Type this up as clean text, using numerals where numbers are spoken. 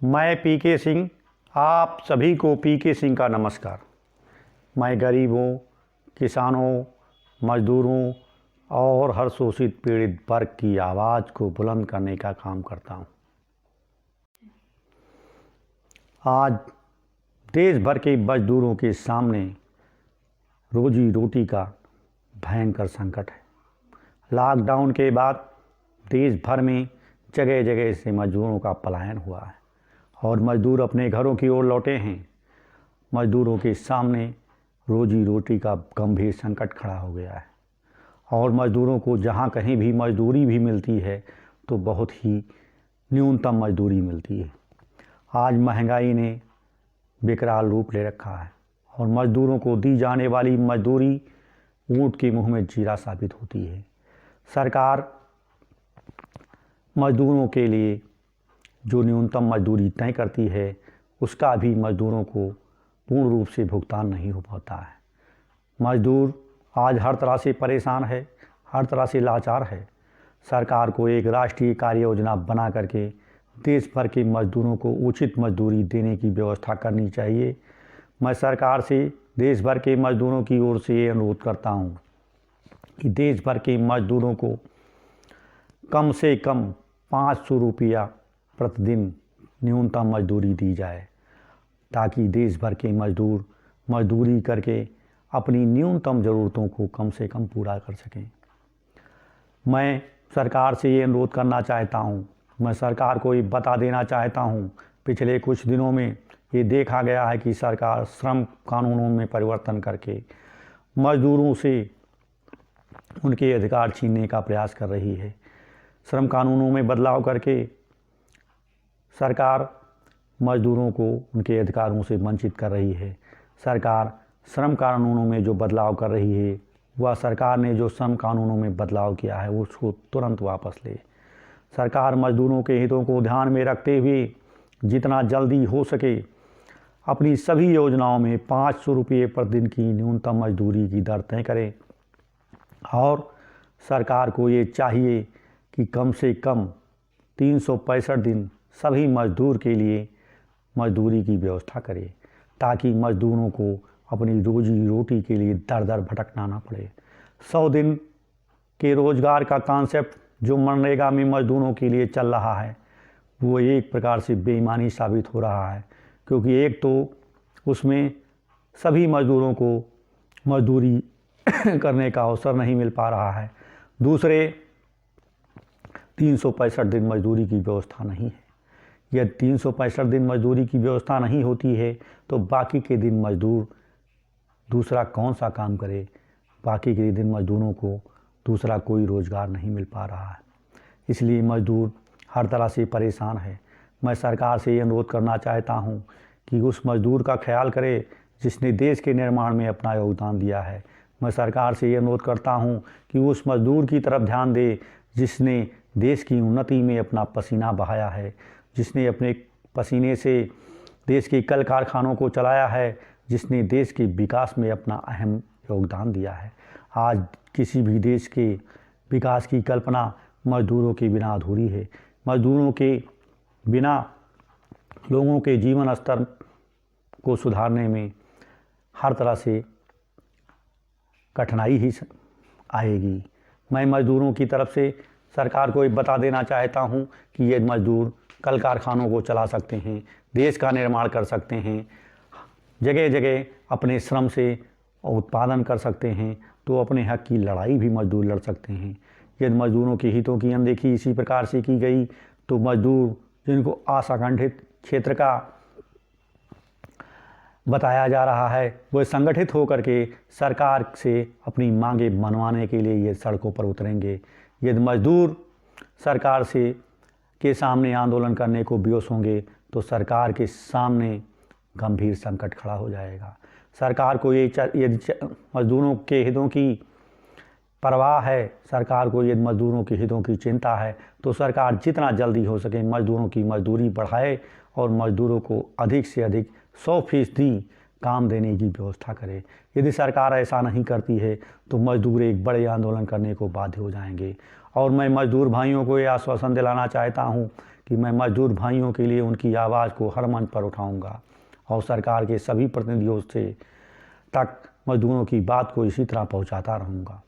मैं पीके सिंह, आप सभी को पीके सिंह का नमस्कार। मैं गरीबों, किसानों, मजदूरों और हर शोषित पीड़ित वर्ग की आवाज़ को बुलंद करने का काम करता हूँ। आज देश भर के मजदूरों के सामने रोजी रोटी का भयंकर संकट है। लॉकडाउन के बाद देश भर में जगह जगह से मजदूरों का पलायन हुआ है और मजदूर अपने घरों की ओर लौटे हैं। मजदूरों के सामने रोजी रोटी का गंभीर संकट खड़ा हो गया है और मजदूरों को जहाँ कहीं भी मजदूरी भी मिलती है तो बहुत ही न्यूनतम मजदूरी मिलती है। आज महंगाई ने विकराल रूप ले रखा है और मजदूरों को दी जाने वाली मजदूरी ऊँट के मुंह में जीरा साबित होती है। सरकार मजदूरों के लिए जो न्यूनतम मजदूरी तय करती है उसका भी मजदूरों को पूर्ण रूप से भुगतान नहीं हो पाता है। मजदूर आज हर तरह से परेशान है, हर तरह से लाचार है। सरकार को एक राष्ट्रीय कार्य योजना बना करके देश भर के मजदूरों को उचित मजदूरी देने की व्यवस्था करनी चाहिए। मैं सरकार से देश भर के मजदूरों की ओर से ये अनुरोध करता हूँ कि देश भर के मजदूरों को कम से कम 500 रुपया प्रतिदिन न्यूनतम मजदूरी दी जाए ताकि देश भर के मजदूर मजदूरी करके अपनी न्यूनतम ज़रूरतों को कम से कम पूरा कर सकें। मैं सरकार से ये अनुरोध करना चाहता हूँ, मैं सरकार को ये बता देना चाहता हूँ, पिछले कुछ दिनों में ये देखा गया है कि सरकार श्रम कानूनों में परिवर्तन करके मजदूरों से उनके अधिकार छीनने का प्रयास कर रही है। श्रम कानूनों में बदलाव करके सरकार मजदूरों को उनके अधिकारों से वंचित कर रही है। सरकार श्रम कानूनों में जो बदलाव कर रही है वह सरकार ने जो श्रम कानूनों में बदलाव किया है उसको तुरंत वापस ले। सरकार मजदूरों के हितों को ध्यान में रखते हुए जितना जल्दी हो सके अपनी सभी योजनाओं में 500 रुपये प्रतिदिन की न्यूनतम मजदूरी की दर तय करे और सरकार को ये चाहिए कि कम से कम 365 दिन सभी मजदूर के लिए मजदूरी की व्यवस्था करे ताकि मजदूरों को अपनी रोजी रोटी के लिए दर दर भटकना ना पड़े। 100 दिन के रोज़गार का कॉन्सेप्ट जो मनरेगा में मजदूरों के लिए चल रहा है वो एक प्रकार से बेईमानी साबित हो रहा है, क्योंकि एक तो उसमें सभी मजदूरों को मजदूरी करने का अवसर नहीं मिल पा रहा है, दूसरे 365 दिन मजदूरी की व्यवस्था नहीं है। यदि 365 दिन मजदूरी की व्यवस्था नहीं होती है तो बाकी के दिन मजदूर दूसरा कौन सा काम करे। बाकी के दिन मजदूरों को दूसरा कोई रोज़गार नहीं मिल पा रहा है, इसलिए मजदूर हर तरह से परेशान है। मैं सरकार से ये अनुरोध करना चाहता हूँ कि उस मजदूर का ख्याल करे जिसने देश के निर्माण में अपना योगदान दिया है। मैं सरकार से ये अनुरोध करता हूँ कि उस मजदूर की तरफ ध्यान दे जिसने देश की उन्नति में अपना पसीना बहाया है, जिसने अपने पसीने से देश के कल कारखानों को चलाया है, जिसने देश के विकास में अपना अहम योगदान दिया है। आज किसी भी देश के विकास की कल्पना मजदूरों के बिना अधूरी है। मजदूरों के बिना लोगों के जीवन स्तर को सुधारने में हर तरह से कठिनाई ही आएगी। मैं मजदूरों की तरफ से सरकार को ये बता देना चाहता हूँ कि ये मजदूर कल कारखानों को चला सकते हैं, देश का निर्माण कर सकते हैं, जगह जगह अपने श्रम से उत्पादन कर सकते हैं, तो अपने हक की लड़ाई भी मजदूर लड़ सकते हैं। यदि मजदूरों के हितों की अनदेखी इसी प्रकार से की गई तो मजदूर जिनको असंगठित क्षेत्र का बताया जा रहा है वो संगठित होकर के सरकार से अपनी मांगे मनवाने के लिए ये सड़कों पर उतरेंगे। यदि मजदूर सरकार से के सामने आंदोलन करने को विवश होंगे तो सरकार के सामने गंभीर संकट खड़ा हो जाएगा। सरकार को ये यदि मजदूरों के हितों की परवाह है, सरकार को यदि मजदूरों के हितों की चिंता है तो सरकार जितना जल्दी हो सके मजदूरों की मजदूरी बढ़ाए और मजदूरों को अधिक से अधिक 100% काम देने की व्यवस्था करे। यदि सरकार ऐसा नहीं करती है तो मजदूर एक बड़े आंदोलन करने को बाध्य हो जाएंगे। और मैं मजदूर भाइयों को ये आश्वासन दिलाना चाहता हूँ कि मैं मजदूर भाइयों के लिए उनकी आवाज़ को हर मंच पर उठाऊंगा और सरकार के सभी प्रतिनिधियों से तक मजदूरों की बात को इसी तरह पहुंचाता रहूंगा।